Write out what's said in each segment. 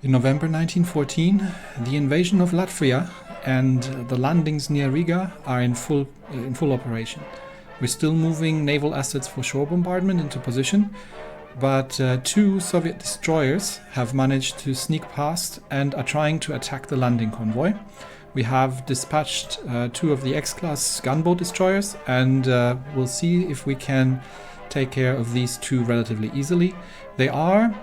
In November 1914, the invasion of Latvia and the landings near Riga are in full operation. We're still moving naval assets for shore bombardment into position, but two Soviet destroyers have managed to sneak past and are trying to attack the landing convoy. We have dispatched two of the X-class gunboat destroyers, and we'll see if we can take care of these two relatively easily. They are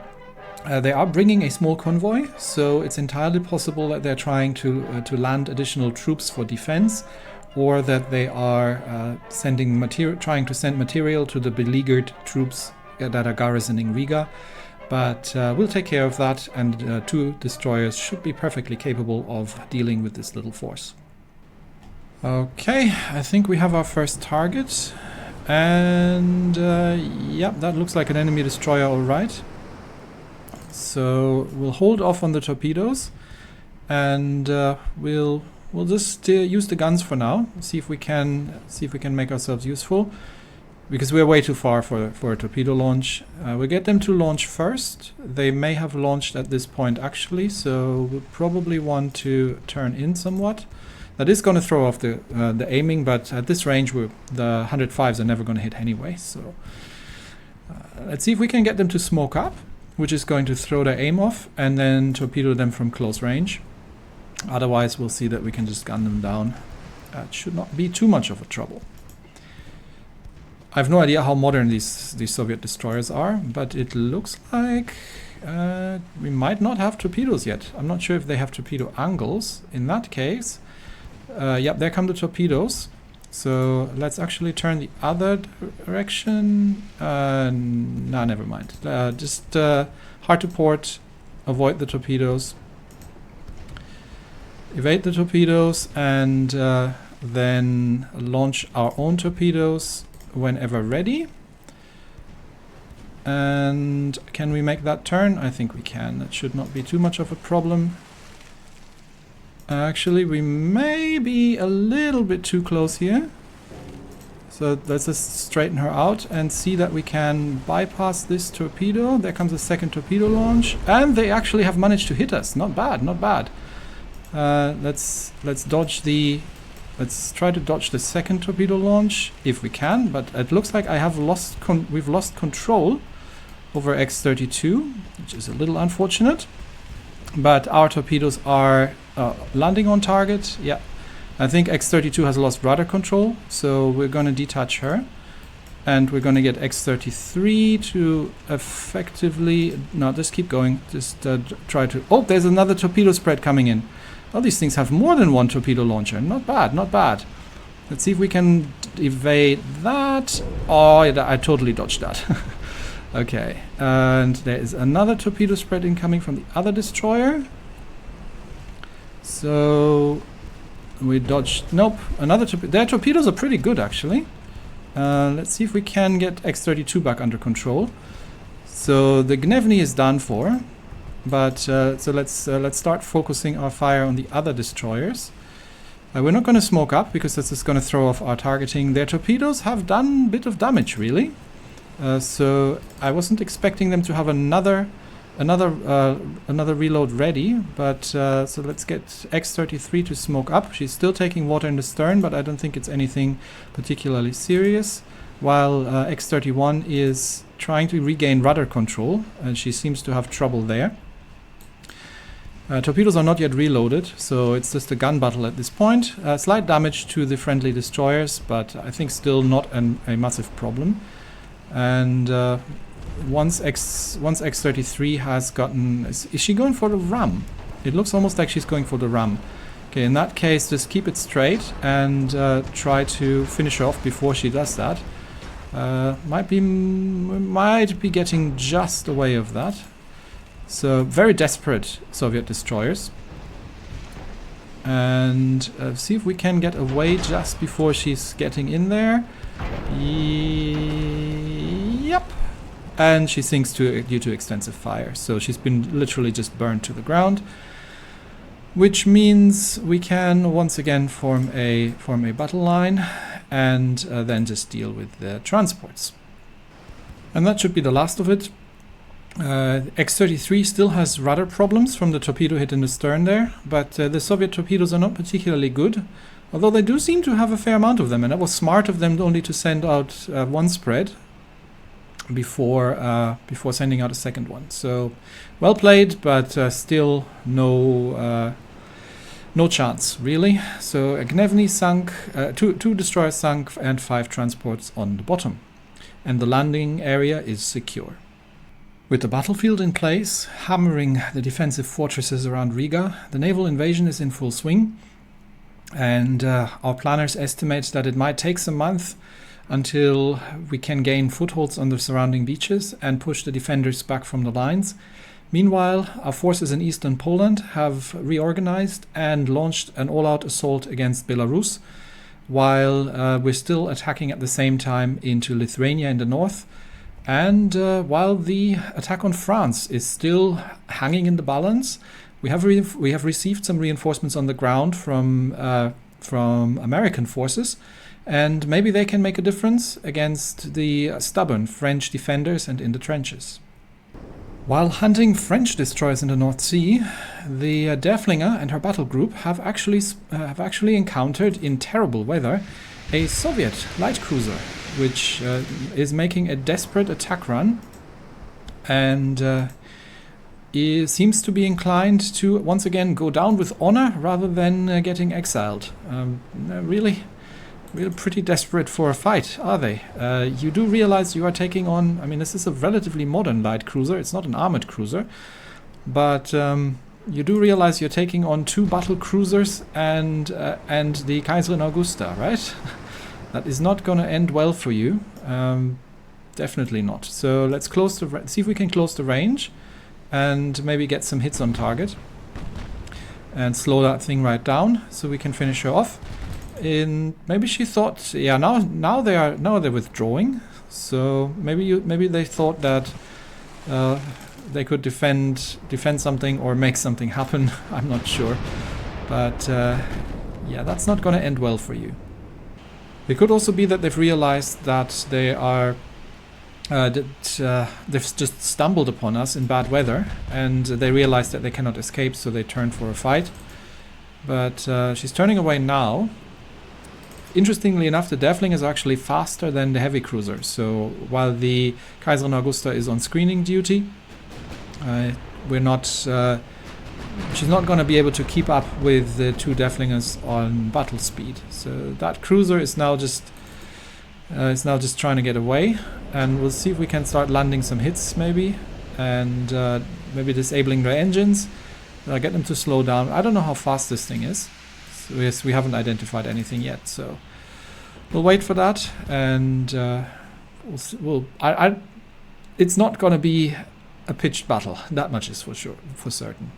bringing a small convoy, so it's entirely possible that they're trying to land additional troops for defense, or that they are trying to send material to the beleaguered troops that are garrisoning Riga. But we'll take care of that, and two destroyers should be perfectly capable of dealing with this little force. Okay, I think we have our first target, and yep, that looks like an enemy destroyer, all right. So we'll hold off on the torpedoes, and we'll just use the guns for now. See if we can make ourselves useful, because we're way too far for a torpedo launch. We'll get them to launch first. They may have launched at this point actually, so we'll probably want to turn in somewhat. That is going to throw off the aiming, but at this range the 105s are never going to hit anyway. So let's see if we can get them to smoke up, which is going to throw their aim off, and then torpedo them from close range. Otherwise, we'll see that we can just gun them down. It should not be too much of a trouble. I have no idea how modern these Soviet destroyers are, but it looks like we might not have torpedoes yet. I'm not sure if they have torpedo angles. In that case, yep, there come the torpedoes. So let's actually turn the other direction. Nah, never mind. Just hard to port, avoid the torpedoes, evade the torpedoes, and then launch our own torpedoes whenever ready. And can we make that turn? I think we can. That should not be too much of a problem. Actually, we may be a little bit too close here. So let's just straighten her out and see that we can bypass this torpedo. There comes a second torpedo launch, and they actually have managed to hit us. Not bad, not bad. Let's try to dodge the second torpedo launch if we can, but it looks like we've lost control over X-32, which is a little unfortunate. But our torpedoes are landing on target. Yeah, I think X-32 has lost rudder control, so we're going to detach her, and we're going to get X-33 to effectively... No, just keep going. Just try to... Oh, there's another torpedo spread coming in. Oh, these things have more than one torpedo launcher. Not bad, not bad. Let's see if we can evade that. Oh, yeah, I totally dodged that. Okay, and there is another torpedo spread incoming from the other destroyer. So we dodged... Nope, another torpedo. Their torpedoes are pretty good, actually. Let's see if we can get X-32 back under control. So the Gnevny is done for. But so let's start focusing our fire on the other destroyers. We're not going to smoke up because this is going to throw off our targeting. Their torpedoes have done a bit of damage, really. So I wasn't expecting them to have another reload ready. But so let's get X-33 to smoke up. She's still taking water in the stern, but I don't think it's anything particularly serious. While X-31 is trying to regain rudder control, and she seems to have trouble there. Torpedoes are not yet reloaded, so it's just a gun battle at this point. Slight damage to the friendly destroyers, but I think still not a massive problem. And once X-33 has gotten... Is she going for the ram? It looks almost like she's going for the ram. Okay, in that case, just keep it straight and try to finish her off before she does that. Might be getting just away of that. So very desperate Soviet destroyers. And see if we can get away just before she's getting in there. Yep. And she sinks due to extensive fire. So she's been literally just burned to the ground. Which means we can once again form a battle line and then just deal with the transports. And that should be the last of it. X-33 still has rudder problems from the torpedo hit in the stern there, but the Soviet torpedoes are not particularly good, although they do seem to have a fair amount of them, and that was smart of them only to send out one spread before sending out a second one. So well played, but still no chance really. So Gnevny sunk, two destroyers sunk, and 5 transports on the bottom, and the landing area is secure. With the battlefield in place, hammering the defensive fortresses around Riga, the naval invasion is in full swing, and our planners estimate that it might take some months until we can gain footholds on the surrounding beaches and push the defenders back from the lines. Meanwhile, our forces in eastern Poland have reorganized and launched an all-out assault against Belarus, while we're still attacking at the same time into Lithuania in the north. And while the attack on France is still hanging in the balance, we have received some reinforcements on the ground from American forces, and maybe they can make a difference against the stubborn French defenders and in the trenches. While hunting French destroyers in the North Sea, the Derfflinger and her battle group have actually encountered in terrible weather a Soviet light cruiser, which is making a desperate attack run, and seems to be inclined to once again go down with honor rather than getting exiled. Really pretty desperate for a fight, are they? You do realize you are taking on, I mean, this is a relatively modern light cruiser, it's not an armored cruiser, but you do realize you're taking on 2 battle cruisers and the Kaiserin Augusta, right? That is not going to end well for you. Definitely not. So let's see if we can close the range and maybe get some hits on target and slow that thing right down so we can finish her off. Maybe she thought, yeah, now they're withdrawing. So maybe they thought that they could defend something or make something happen. I'm not sure, but yeah, that's not going to end well for you. It could also be that they've realized that they've just stumbled upon us in bad weather, and they realized that they cannot escape, so they turn for a fight. But she's turning away now. Interestingly enough, the Derfflinger is actually faster than the heavy cruiser. So while the Kaiserin Augusta is on screening duty, she's not going to be able to keep up with the 2 Derfflingers on battle speed. So that cruiser is now just trying to get away, and we'll see if we can start landing some hits maybe, and maybe disabling their engines. Get them to slow down. I don't know how fast this thing is. So yes, we haven't identified anything yet, so we'll wait for that, and it's not going to be a pitched battle. That much is for certain.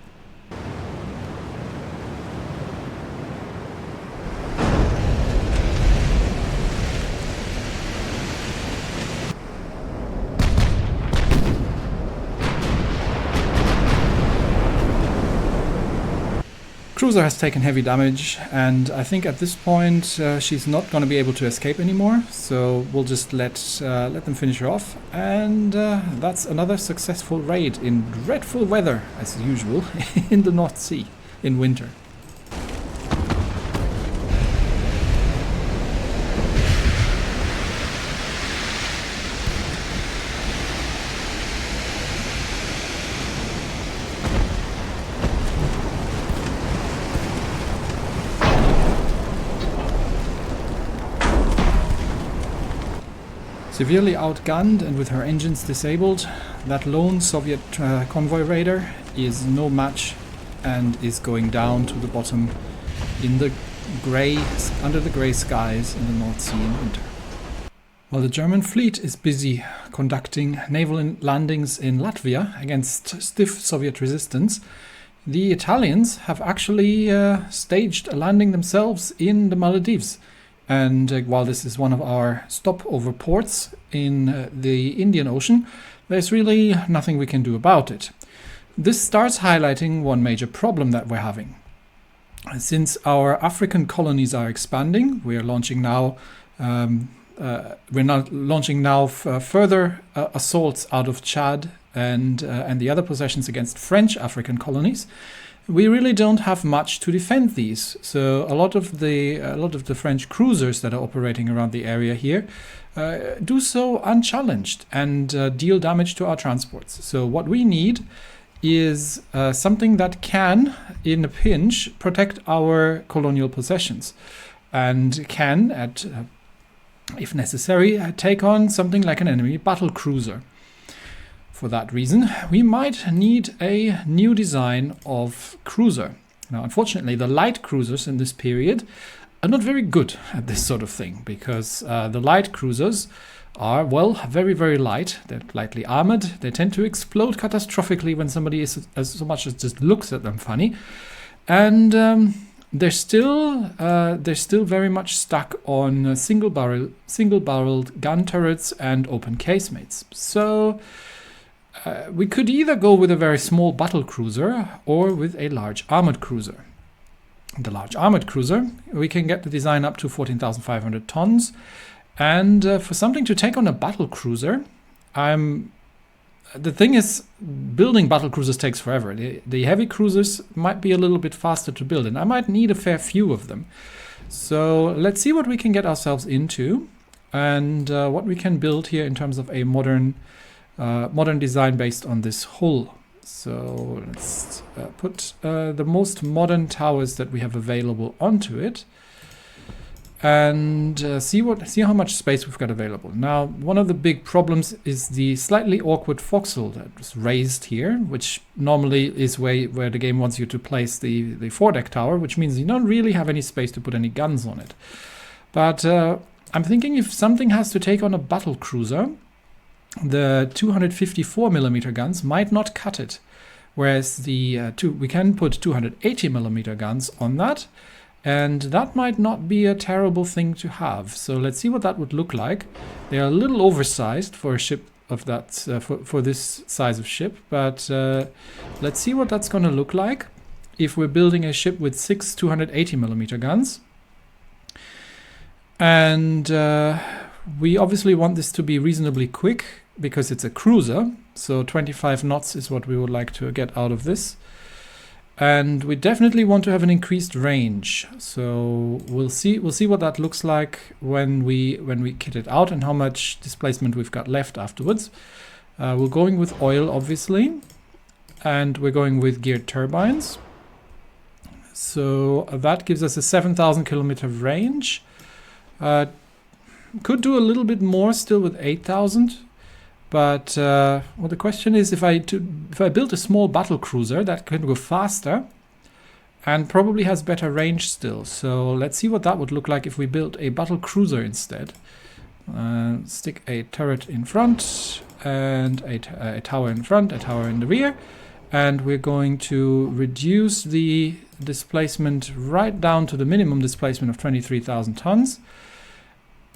Cruiser has taken heavy damage, and I think at this point she's not going to be able to escape anymore, so we'll just let them finish her off, and that's another successful raid in dreadful weather, as usual, in the North Sea in winter. Severely outgunned and with her engines disabled, that lone Soviet convoy raider is no match and is going down to the bottom in the under the grey skies in the North Sea in winter. While the German fleet is busy conducting naval landings in Latvia against stiff Soviet resistance, the Italians have actually staged a landing themselves in the Maldives. And while this is one of our stopover ports in the Indian Ocean, there's really nothing we can do about it. This starts highlighting one major problem that we're having. Since our African colonies are expanding, we're launching now further assaults out of Chad and the other possessions against French African colonies, we really don't have much to defend these. So a lot of the French cruisers that are operating around the area here do so unchallenged and deal damage to our transports. So what we need is something that can, in a pinch, protect our colonial possessions, and can, if necessary, take on something like an enemy battle cruiser. For that reason, we might need a new design of cruiser. Now, unfortunately, the light cruisers in this period are not very good at this sort of thing, because the light cruisers are, well, very, very light. They're lightly armored. They tend to explode catastrophically when somebody is so much as just looks at them funny. And they're still very much stuck on single-barreled gun turrets and open casemates. So we could either go with a very small battle cruiser or with a large armored cruiser. The large armored cruiser, we can get the design up to 14,500 tons. And for something to take on a battle cruiser, the thing is, building battle cruisers takes forever. The heavy cruisers might be a little bit faster to build, and I might need a fair few of them. So let's see what we can get ourselves into, and what we can build here in terms of a modern design based on this hull. So let's put the most modern towers that we have available onto it, and see how much space we've got available. Now, one of the big problems is the slightly awkward forecastle that was raised here, which normally is where the game wants you to place the foredeck tower, which means you don't really have any space to put any guns on it. But I'm thinking if something has to take on a battle cruiser, the 254mm guns might not cut it, whereas we can put 280mm guns on that, and that might not be a terrible thing to have. So let's see what that would look like. They are a little oversized for a ship of that for this size of ship, but let's see what that's going to look like if we're building a ship with 6 280mm guns. And we obviously want this to be reasonably quick because it's a cruiser, so 25 knots is what we would like to get out of this. And we definitely want to have an increased range. So we'll see what that looks like when we kit it out and how much displacement we've got left afterwards. We're going with oil, obviously, and we're going with geared turbines. So that gives us a 7,000 kilometer range. Could do a little bit more still with 8,000. But well, the question is, if I build a small battle cruiser that can go faster and probably has better range still. So let's see what that would look like if we built a battle cruiser instead. Stick a turret in front and a tower in front, a tower in the rear. And we're going to reduce the displacement right down to the minimum displacement of 23,000 tons.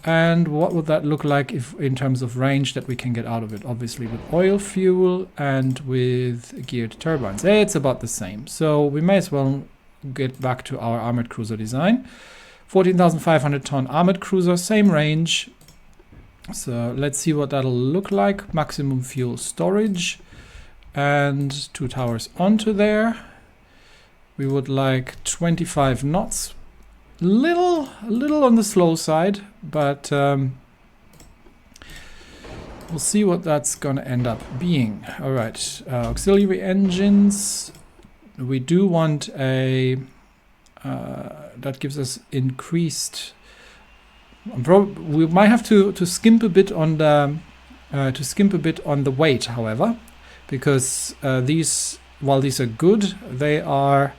And what would that look like if, in terms of range that we can get out of it? Obviously with oil fuel and with geared turbines. It's about the same. So we may as well get back to our armored cruiser design. 14,500 ton armored cruiser, same range. So let's see what that'll look like. Maximum fuel storage and 2 towers onto there. We would like 25 knots. A little on the slow side, but we'll see what that's going to end up being. All right, auxiliary engines. We do want a that gives us increased. We might have to skimp a bit on the weight, however, because while these are good, they are.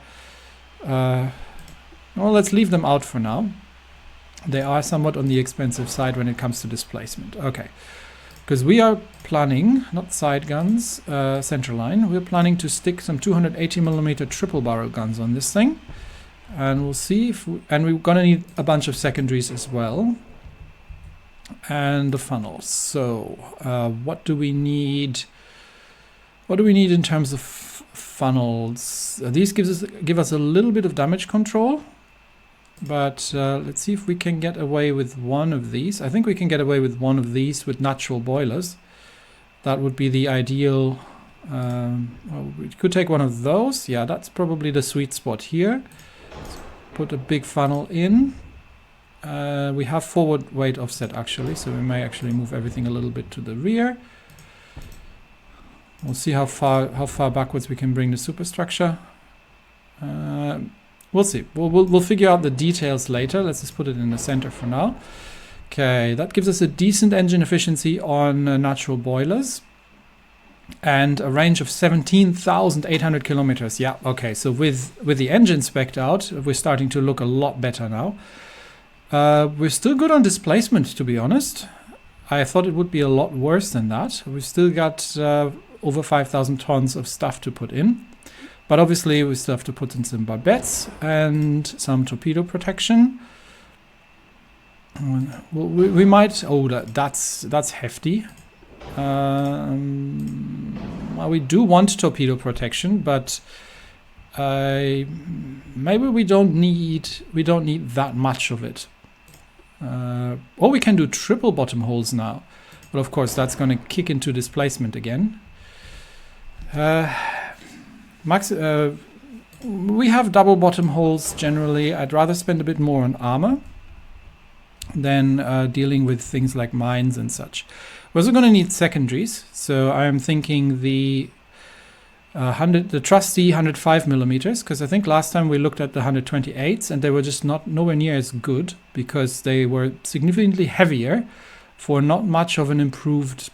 Well, let's leave them out for now. They are somewhat on the expensive side when it comes to displacement. Okay, because we are planning, not side guns, centerline, we're planning to stick some 280mm triple barrel guns on this thing. And we'll see if and we're going to need a bunch of secondaries as well. And the funnels. So what do we need? What do we need in terms of funnels? These give us a little bit of damage control. But let's see if we can get away with one of these. I think we can get away with one of these with natural boilers. That would be the ideal. Well, we could take one of those. Yeah, that's probably the sweet spot here. Put a big funnel in. We have forward weight offset actually, so we may actually move everything a little bit to the rear. We'll see how far backwards we can bring the superstructure. We'll see. We'll figure out the details later. Let's just put it in the center for now. Okay, that gives us a decent engine efficiency on natural boilers and a range of 17,800 kilometers. Yeah, okay. So with the engine spec'd out, we're starting to look a lot better now. We're still good on displacement, to be honest. I thought it would be a lot worse than that. We've still got over 5,000 tons of stuff to put in. But obviously we still have to put in some barbettes and some torpedo protection. We might... Oh, that's hefty. Well, we do want torpedo protection, but maybe we don't need that much of it. Or we can do triple bottom holes now. But of course that's going to kick into displacement again. We have double bottom holes generally. I'd rather spend a bit more on armor than dealing with things like mines and such. We're also going to need secondaries, so I'm thinking the trusty 105 millimeters, because I think last time we looked at the 128s and they were just nowhere near as good because they were significantly heavier for not much of an improvement.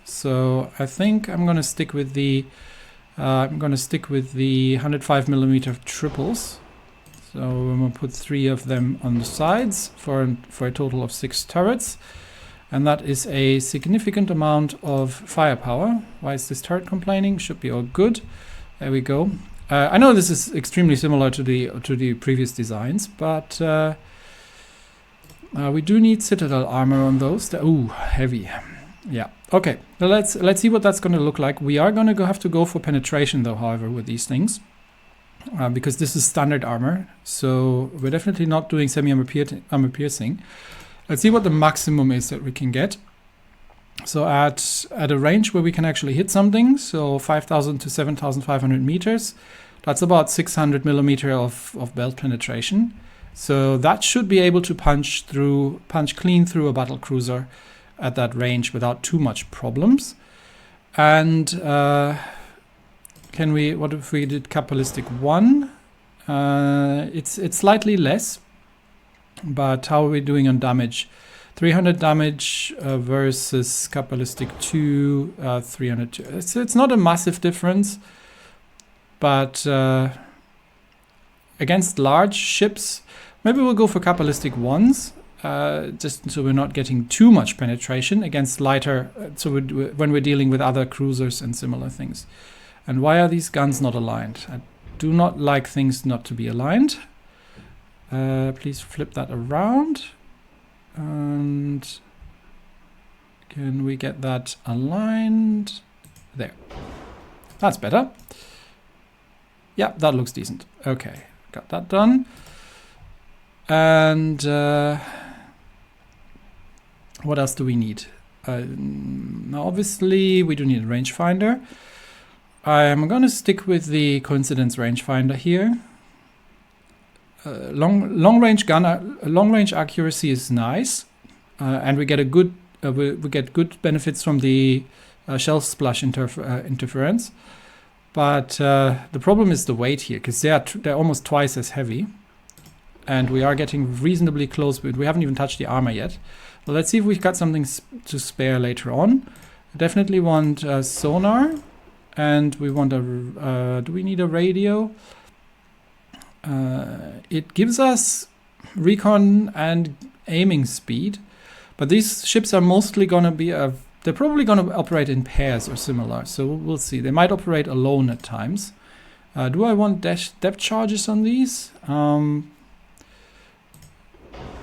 So I think I'm going to stick with the 105 millimeter triples. So I'm going to put 3 of them on the sides for a total of 6 turrets. And that is a significant amount of firepower. Why is this turret complaining? Should be all good. There we go. I know this is extremely similar to the previous designs, but we do need citadel armor on those. Ooh, heavy. Yeah. Okay. So let's see what that's going to look like. We are going to have to go for penetration, though. However, with these things, because this is standard armor, so we're definitely not doing semi-armor piercing. Let's see what the maximum is that we can get. So at a range where we can actually hit something, so 5,000 to 7,500 meters, that's about 600 millimeter of belt penetration. So that should be able to punch clean through a battle cruiser at that range without too much problems. And what if we did capitalistic 1? It's slightly less. But how are we doing on damage? 300 damage versus capitalistic 2, 302. It's not a massive difference, but against large ships, maybe we'll go for capitalistic 1s, just so we're not getting too much penetration against lighter. So when we're dealing with other cruisers and similar things. And why are these guns not aligned? I do not like things not to be aligned. Please flip that around, and can we get that aligned? There. That's better. Yeah, that looks decent. Okay, got that done. And what else do we need? Now obviously we do need a rangefinder. I'm going to stick with the coincidence rangefinder here. Long range accuracy is nice, and we get good benefits from the shell splash interference. But the problem is the weight here, because they're almost twice as heavy, and we are getting reasonably close. But we haven't even touched the armor yet. Well, let's see if we've got something to spare later on. We definitely want sonar, and we want do we need a radio? It gives us recon and aiming speed, but these ships are mostly going to be they're probably going to operate in pairs or similar, so we'll see. They might operate alone at times. Do I want depth charges on these? Well,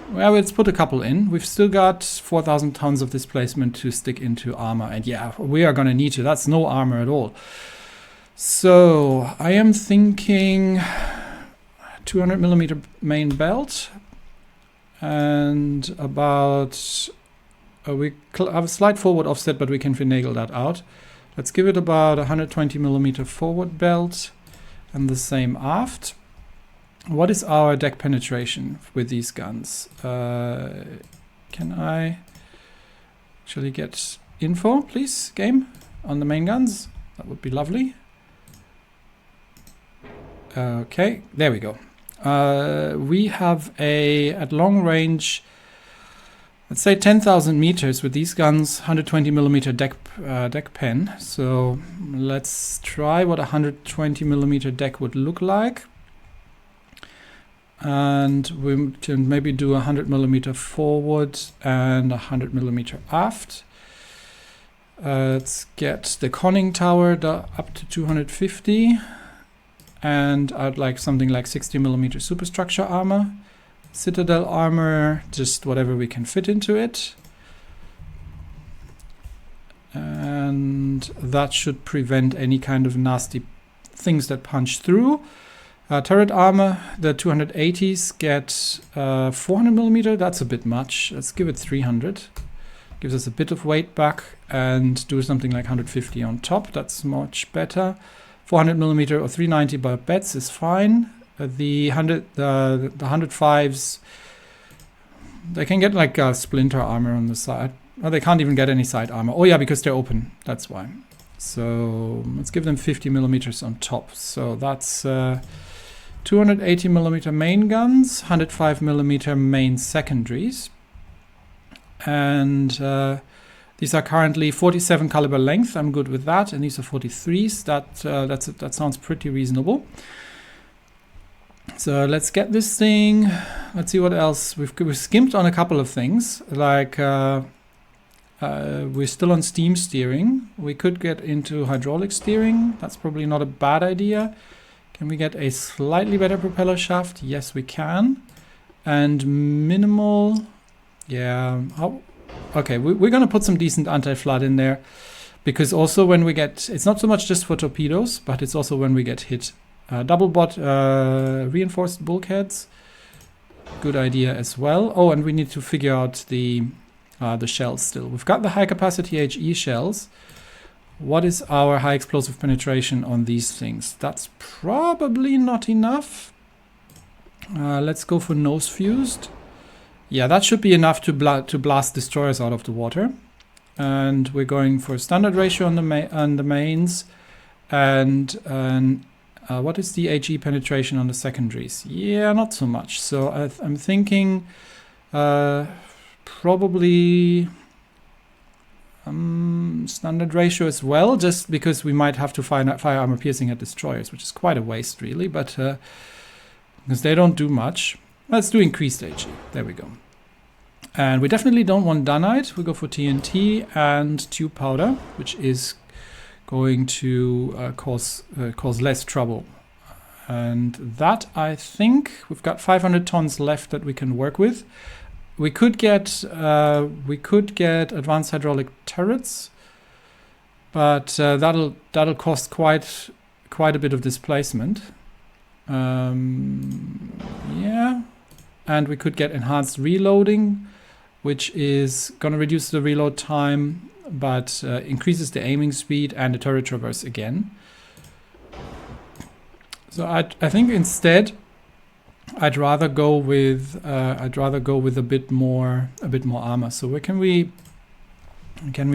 let's put a couple in. We've still got 4,000 tons of displacement to stick into armor, and yeah, we are going to need to. That's no armor at all. So I am thinking 200 millimeter main belt and about We have a slight forward offset, but we can finagle that out. Let's give it about 120 millimeter forward belt and the same aft. What is our deck penetration with these guns? Can I actually get info, please, game, on the main guns? That would be lovely. Okay, there we go. We have at long range, let's say 10,000 meters with these guns, 120 millimeter deck pen. So let's try what a 120 millimeter deck would look like. And we can maybe do 100 millimeter forward and 100 millimeter aft. Let's get the conning tower up to 250. And I'd like something like 60 millimeter superstructure armor. Citadel armor, just whatever we can fit into it. And that should prevent any kind of nasty things that punch through. Turret armor, the 280s get 400 millimeter. That's a bit much. Let's give it 300. Gives us a bit of weight back, and do something like 150 on top. That's much better. 400 millimeter or 390 by bets is fine. The 105s, they can get like splinter armor on the side. Oh, they can't even get any side armor. Oh yeah, because they're open. That's why. So let's give them 50 millimeters on top. So that's 280 millimeter main guns, 105 millimeter main secondaries, and these are currently 47 caliber length. I'm good with that, and these are 43s. That sounds pretty reasonable. So let's get this thing. Let's see what else. We've skimped on a couple of things, like we're still on steam steering. We could get into hydraulic steering. That's probably not a bad idea. Can we get a slightly better propeller shaft? Yes, we can. And minimal, yeah. Okay, we're gonna put some decent anti-flood in there, because also when we get, it's not so much just for torpedoes, but it's also when we get hit. Double bot reinforced bulkheads, good idea as well. Oh, and we need to figure out the shells still. We've got the high capacity HE shells. What is our high explosive penetration on these things? That's probably not enough. Let's go for nose fused. Yeah, that should be enough to blast destroyers out of the water. And we're going for a standard ratio on the mains. And what is the HE penetration on the secondaries? Yeah, not so much. So I'm thinking probably standard ratio as well, just because we might have to fire armor piercing at destroyers, which is quite a waste really, but because they don't do much. Let's do increased HE. There we go. And we definitely don't want Dunite. We go for TNT and tube powder, which is going to cause less trouble. And that, I think, we've got 500 tons left that we can work with. We could get advanced hydraulic turrets, but that'll cost quite a bit of displacement. Yeah, and we could get enhanced reloading, which is going to reduce the reload time, but increases the aiming speed and the turret traverse again. So I think instead I'd rather go with a bit more armor. So where can we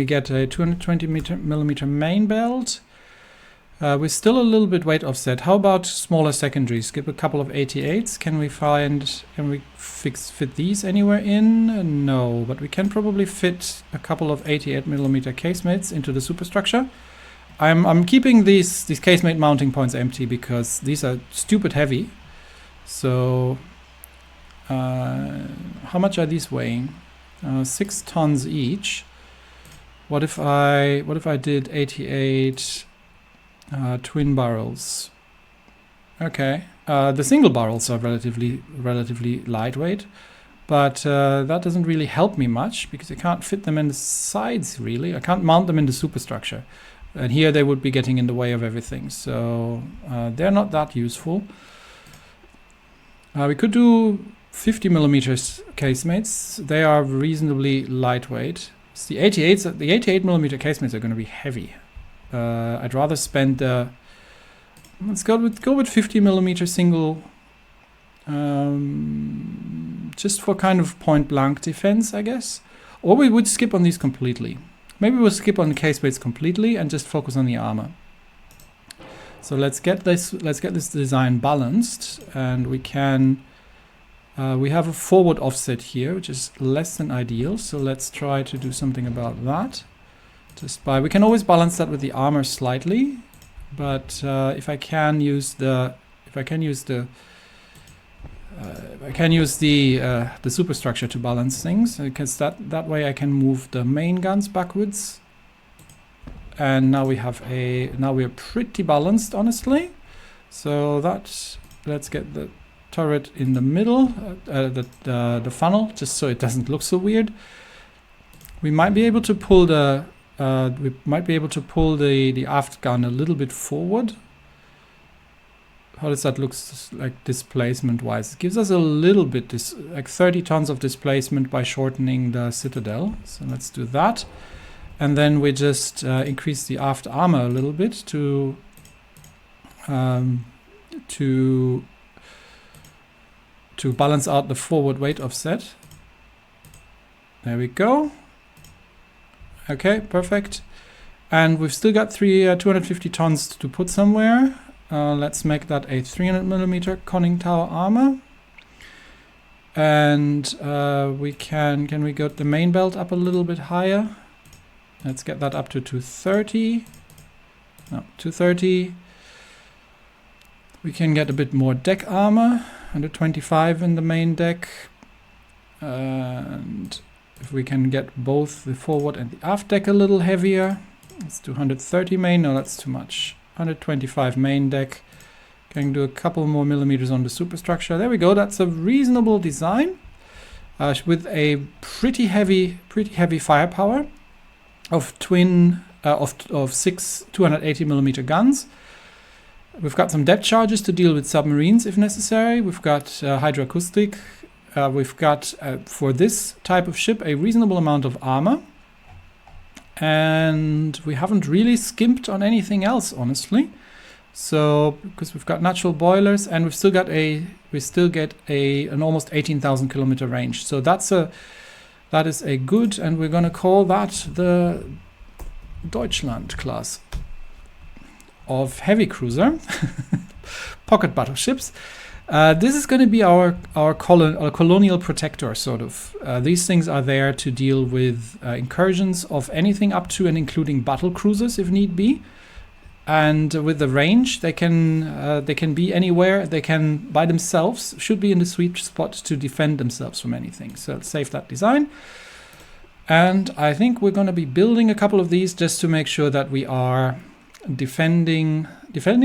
get a 220 millimeter main belt? We're still a little bit weight offset. How about smaller secondaries? Skip a couple of 88s. Can we fit these anywhere in? No, but we can probably fit a couple of 88 millimeter casemates into the superstructure. I'm keeping these casemate mounting points empty because these are stupid heavy. So how much are these weighing? 6 tons each. What if I did 88 twin barrels? Okay, the single barrels are relatively lightweight, but that doesn't really help me much because I can't fit them in the sides really. I can't mount them in the superstructure, and here they would be getting in the way of everything. So they're not that useful. We could do 50 millimeters casemates. They are reasonably lightweight. So the 88mm casemates are going to be heavy. I'd rather spend the... Let's go with 50mm single, just for kind of point blank defense, I guess. Or we would skip on these completely. Maybe we'll skip on the casemates completely and just focus on the armor. So let's get this design balanced, and we can. We have a forward offset here, which is less than ideal. So let's try to do something about that. We can always balance that with the armor slightly. But if I can use the superstructure to balance things, because that way I can move the main guns backwards, and now we're pretty balanced, honestly. So let's get the turret in the middle, the funnel, just so it doesn't look so weird. We might be able to pull the aft gun a little bit forward. How does that look like displacement wise? It gives us a little bit, like 30 tons of displacement by shortening the citadel. So let's do that. And then we just increase the aft armor a little bit to balance out the forward weight offset. There we go. Okay, perfect. And we've still got 250 tons to put somewhere. Let's make that a 300mm conning tower armor. And can we get the main belt up a little bit higher? Let's get that up to 230. No, 230. We can get a bit more deck armor, 125 in the main deck. And if we can get both the forward and the aft deck a little heavier, let's do 130 main. No, that's too much. 125 main deck. Can do a couple more millimeters on the superstructure. There we go. That's a reasonable design with a pretty heavy firepower of six 280mm guns. We've got some depth charges to deal with submarines if necessary. We've got hydroacoustic. We've got, for this type of ship, a reasonable amount of armor. And we haven't really skimped on anything else, honestly. So, because we've got natural boilers, and we still get an almost 18,000 kilometer range. So that is a good, and we're going to call that the Deutschland class of heavy cruiser pocket battleships. This is going to be our colonial protector, sort of. These things are there to deal with incursions of anything up to and including battle cruisers if need be. And with the range, they can be anywhere. They can, by themselves, should be in the sweet spot to defend themselves from anything. So let's save that design. And I think we're going to be building a couple of these just to make sure that we are defending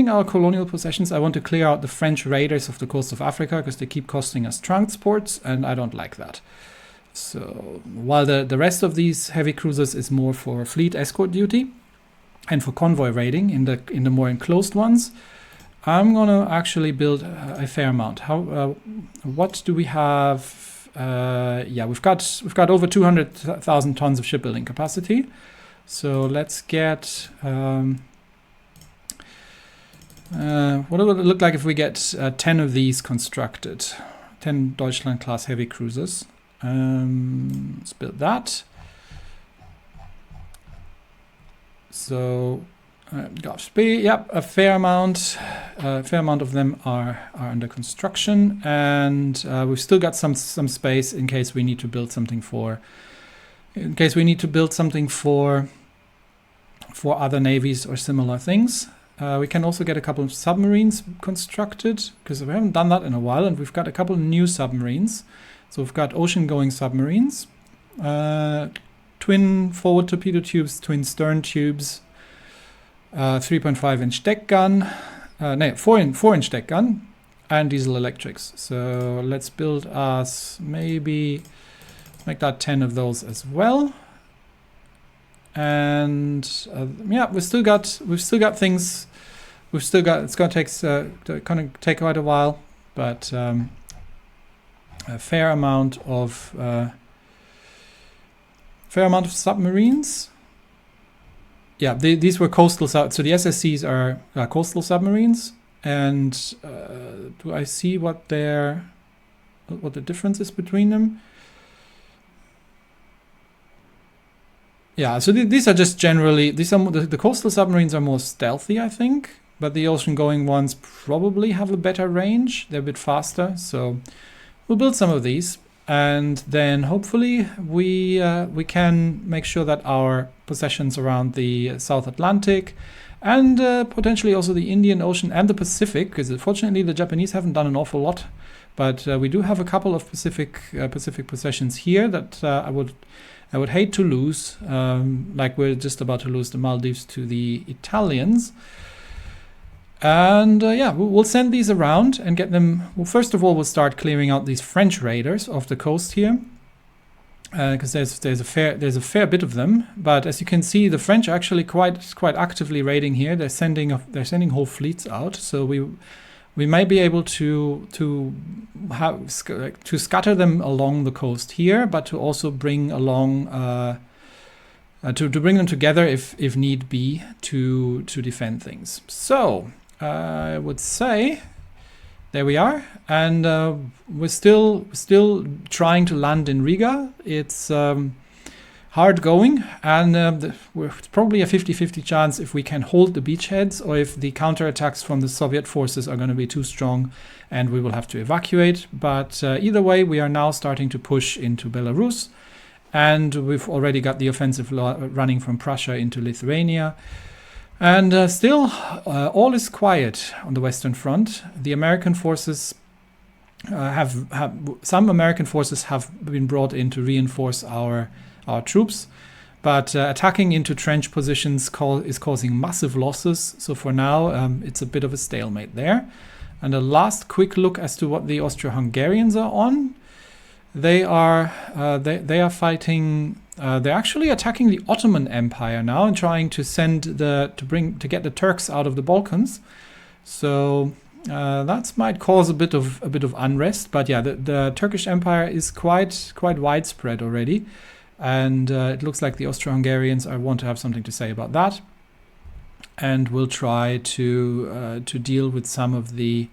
our colonial possessions. I want to clear out the French raiders of the coast of Africa because they keep costing us transports, and I don't like that. So while the rest of these heavy cruisers is more for fleet escort duty and for convoy raiding in the more enclosed ones, I'm gonna actually build a fair amount. What do we have? Yeah, we've got over 200,000 tons of shipbuilding capacity. So let's get. What would it look like if we get 10 of these constructed? 10 Deutschland class heavy cruisers. Let's build that. So, yep, a fair amount of them are under construction, and we've still got some space in case we need to build something for other navies or similar things. We can also get a couple of submarines constructed, because we haven't done that in a while, and we've got a couple of new submarines. So we've got ocean-going submarines, twin forward torpedo tubes, twin stern tubes, 3.5-inch deck gun, 4-inch deck gun, and diesel electrics. So let's build us maybe make that 10 of those as well. And yeah, we've still got things. It's going to take quite a while, but a fair amount of fair amount of submarines. Yeah, these were coastal, so the SSCs are coastal submarines. And do I see what the difference is between them? Yeah, so these are just generally, the coastal submarines are more stealthy, I think, but the ocean-going ones probably have a better range. They're a bit faster, so we'll build some of these, and then hopefully we can make sure that our possessions around the South Atlantic and potentially also the Indian Ocean and the Pacific, because fortunately the Japanese haven't done an awful lot, but we do have a couple of Pacific possessions here that I would hate to lose, like we're just about to lose the Maldives to the Italians. And yeah, we'll send these around and get them. Well, first of all, we'll start clearing out these French raiders off the coast here, because there's a fair bit of them. But as you can see, the French are actually quite actively raiding here. They're sending whole fleets out. So we might be able to scatter them along the coast here, but to also bring along to bring them together if need be to defend things. So I would say there we are, and we're still trying to land in Riga. It's hard going, and it's probably a 50-50 chance if we can hold the beachheads or if the counterattacks from the Soviet forces are going to be too strong and we will have to evacuate. But either way, we are now starting to push into Belarus, and we've already got the offensive running from Prussia into Lithuania. And still, all is quiet on the Western Front. The American forces some American forces have been brought in to reinforce our troops, but attacking into trench positions is causing massive losses. So for now, it's a bit of a stalemate there. And a last quick look as to what the Austro-Hungarians are on. They are fighting. They're actually attacking the Ottoman Empire now and trying to get the Turks out of the Balkans. So that might cause a bit of unrest. But yeah, the Turkish Empire is quite widespread already, and it looks like the Austro-Hungarians want to have something to say about that, and will try to deal with some of the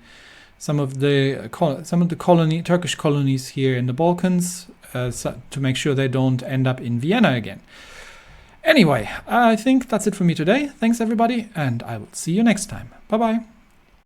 Turkish colonies here in the Balkans, to make sure they don't end up in Vienna again. Anyway, I think that's it for me today. Thanks everybody, and I will see you next time. Bye bye.